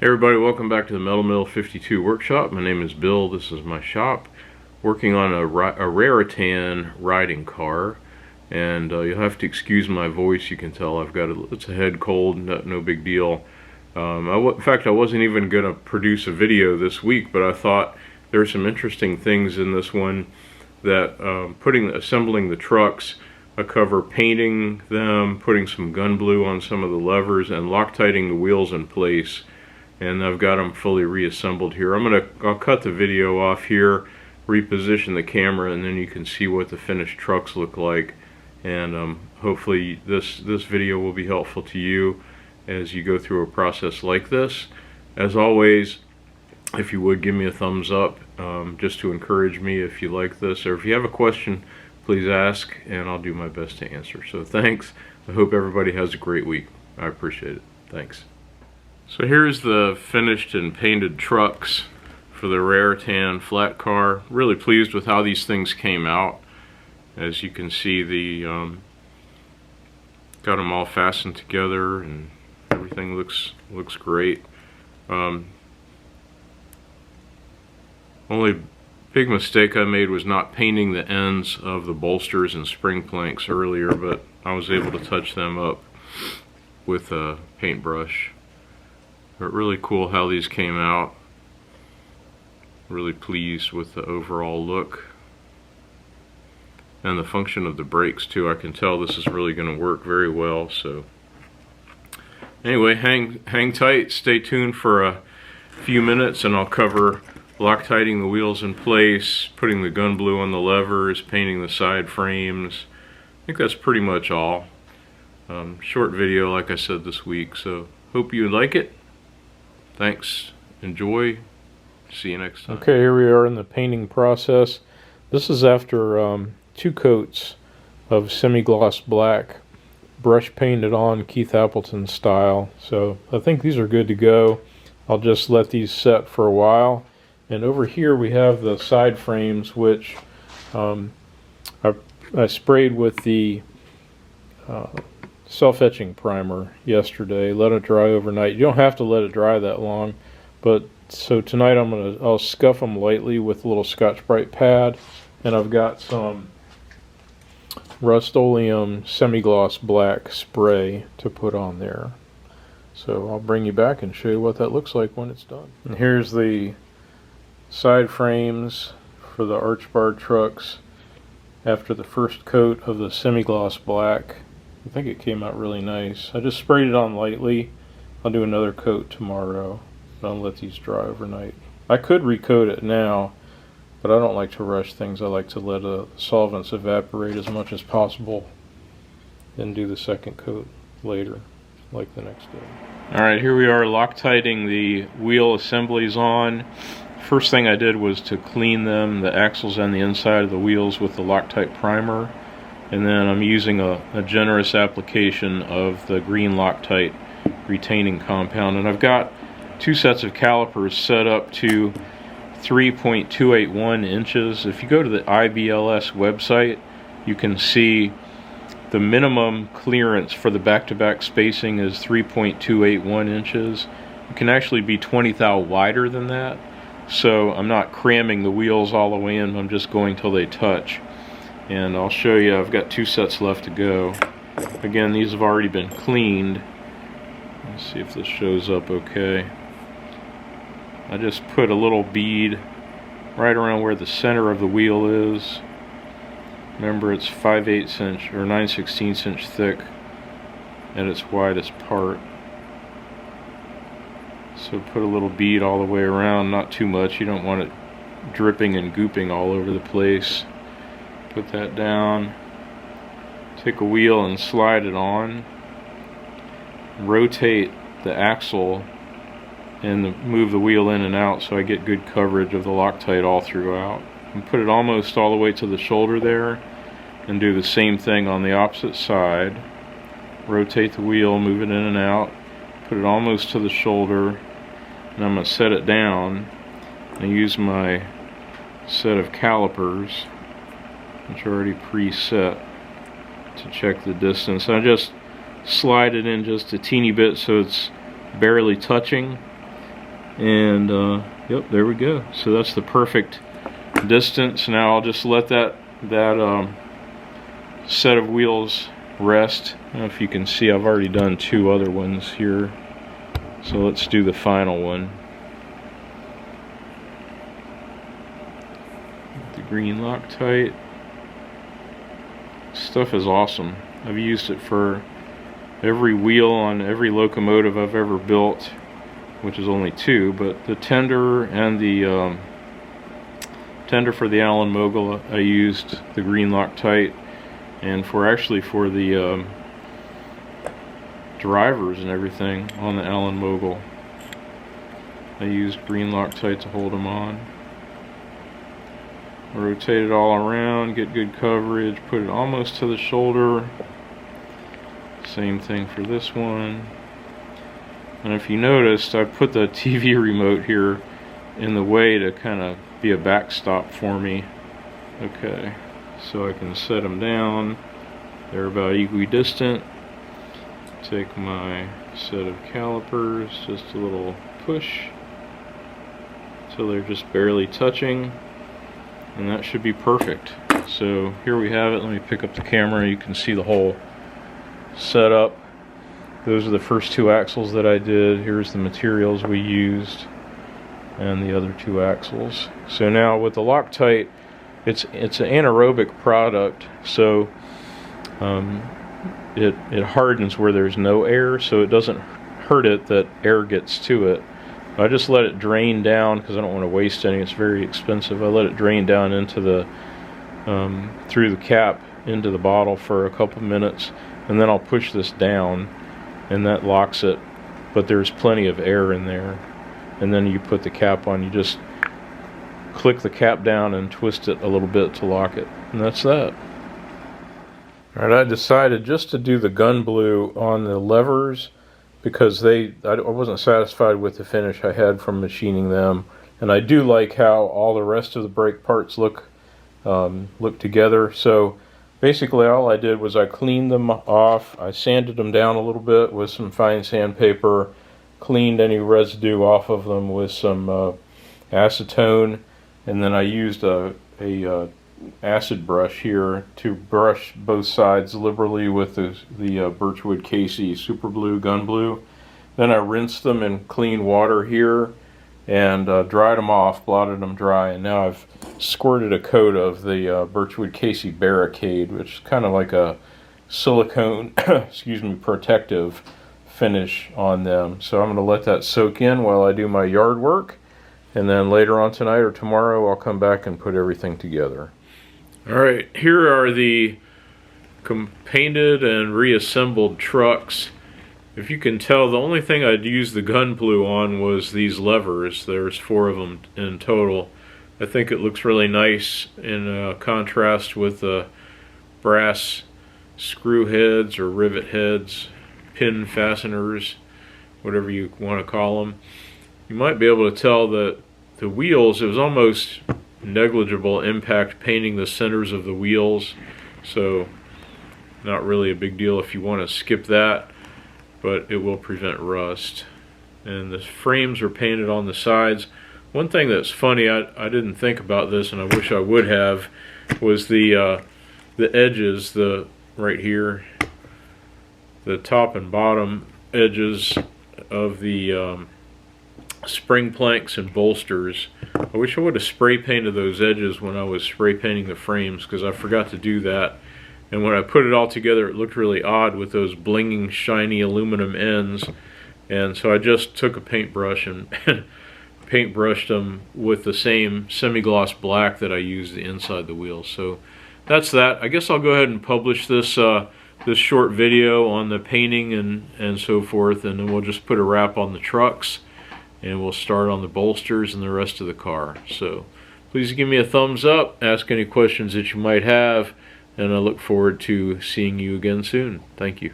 Hey everybody, welcome back to the Metal Mill 52 workshop. My name is Bill. This is my shop. Working on a Raritan riding car. And you'll have to excuse my voice. You can tell I've got it's a head cold, no big deal. In fact, I wasn't even going to produce a video this week, but I thought there are some interesting things in this one that assembling the trucks. I cover painting them, putting some gun blue on some of the levers, and loctiting the wheels in place. And I've got them fully reassembled here. I'll cut the video off here, reposition the camera, and then you can see what the finished trucks look like. And hopefully this video will be helpful to you as you go through a process like this. As always, if you would give me a thumbs up, just to encourage me if you like this, or if you have a question, please ask, and I'll do my best to answer. So thanks. I hope everybody has a great week. I appreciate it. Thanks. So here's the finished and painted trucks for the Raritan flat car. Really pleased with how these things came out. As you can see, got them all fastened together and everything looks great. Only big mistake I made was not painting the ends of the bolsters and spring planks earlier, but I was able to touch them up with a paintbrush. But really cool how these came out. Really pleased with the overall look. And the function of the brakes too. I can tell this is really going to work very well. So anyway, hang tight, stay tuned for a few minutes, and I'll cover loctiting the wheels in place, putting the gun blue on the levers, painting the side frames. I think that's pretty much all. Short video, like I said, this week. So hope you like it. Thanks. Enjoy. See you next time. Okay, here we are in the painting process. This is after 2 coats of semi-gloss black, brush painted on Keith Appleton style. So I think these are good to go. I'll just let these set for a while. And over here we have the side frames, which I sprayed with the self-etching primer yesterday. Let it dry overnight. You don't have to let it dry that long, but so tonight I'll scuff them lightly with a little Scotch-Brite pad, and I've got some Rust-Oleum semi-gloss black spray to put on there. So I'll bring you back and show you what that looks like when it's done. And here's the side frames for the arch bar trucks after the first coat of the semi-gloss black. I think it came out really nice. I just sprayed it on lightly. I'll do another coat tomorrow. I'll let these dry overnight. I could recoat it now, but I don't like to rush things. I like to let the solvents evaporate as much as possible, then do the second coat later, like the next day. Alright, here we are loctiting the wheel assemblies on. First thing I did was to clean them, the axles and the inside of the wheels, with the Loctite primer. And then I'm using a generous application of the green Loctite retaining compound. And I've got 2 sets of calipers set up to 3.281 inches. If you go to the IBLS website, you can see the minimum clearance for the back-to-back spacing is 3.281 inches. It can actually be 20 thou wider than that. So I'm not cramming the wheels all the way in, I'm just going till they touch. And I'll show you, I've got 2 sets left to go. Again, these have already been cleaned. Let's see if this shows up okay. I just put a little bead right around where the center of the wheel is. Remember, it's 5/8 inch or 9/16 inch thick at its widest part. So put a little bead all the way around, not too much. You don't want it dripping and gooping all over the place. Put that down. Take a wheel and slide it on. Rotate the axle and move the wheel in and out so I get good coverage of the Loctite all throughout. And put it almost all the way to the shoulder there, and do the same thing on the opposite side. Rotate the wheel, move it in and out, put it almost to the shoulder, and I'm going to set it down and use my set of calipers, which are already preset, to check the distance. I just slide it in just a teeny bit so it's barely touching, And yep, there we go. So that's the perfect distance. Now I'll just let that set of wheels rest. I don't know if you can see, I've already done 2 other ones here. So let's do the final one. The green Loctite. Stuff is awesome. I've used it for every wheel on every locomotive I've ever built, which is only 2, but the tender and the tender for the Allen Mogul, I used the green Loctite, and for the drivers and everything on the Allen Mogul, I used green Loctite to hold them on. Rotate it all around, get good coverage, put it almost to the shoulder. Same thing for this one. And if you noticed, I put the TV remote here in the way to kind of be a backstop for me. Okay, so I can set them down. They're about equidistant. Take my set of calipers, just a little push till they're just barely touching, and that should be perfect. So here we have it. Let me pick up the camera. You can see the whole setup. Those are the first 2 axles that I did. Here's the materials we used and the other 2 axles. So now with the Loctite, it's an anaerobic product, so it hardens where there's no air, so it doesn't hurt it that air gets to it. I just let it drain down because I don't want to waste any. It's very expensive. I let it drain down into the through the cap into the bottle for a couple minutes, and then I'll push this down, and that locks it. But there's plenty of air in there, and then you put the cap on. You just click the cap down and twist it a little bit to lock it, and that's that. Alright, I decided just to do the gun blue on the levers because I wasn't satisfied with the finish I had from machining them, and I do like how all the rest of the brake parts look together. So basically all I did was I cleaned them off, I sanded them down a little bit with some fine sandpaper, cleaned any residue off of them with some acetone, and then I used a acid brush here to brush both sides liberally with the Birchwood Casey Super Blue Gun Blue. Then I rinsed them in clean water here and dried them off, blotted them dry, and now I've squirted a coat of the Birchwood Casey Barricade, which is kind of like a silicone excuse me, protective finish on them. So I'm going to let that soak in while I do my yard work, and then later on tonight or tomorrow I'll come back and put everything together. Alright, here are the painted and reassembled trucks. If you can tell, the only thing I'd used the gun blue on was these levers. There's 4 of them in total. I think it looks really nice in contrast with the brass screw heads or rivet heads, pin fasteners, whatever you want to call them. You might be able to tell that the wheels, it was almost negligible impact painting the centers of the wheels, so not really a big deal if you want to skip that, but it will prevent rust. And the frames are painted on the sides. One thing that's funny, I didn't think about this, and I wish I would have, was the edges, right here, the top and bottom edges of the spring planks and bolsters. I wish I would have spray painted those edges when I was spray painting the frames, because I forgot to do that. And when I put it all together, it looked really odd with those blinging, shiny aluminum ends. And so I just took a paintbrush and paintbrushed them with the same semi-gloss black that I used inside the wheels. So that's that. I guess I'll go ahead and publish this this short video on the painting and so forth, and then we'll just put a wrap on the trucks, and we'll start on the bolsters and the rest of the car. So please give me a thumbs up, ask any questions that you might have, and I look forward to seeing you again soon. Thank you.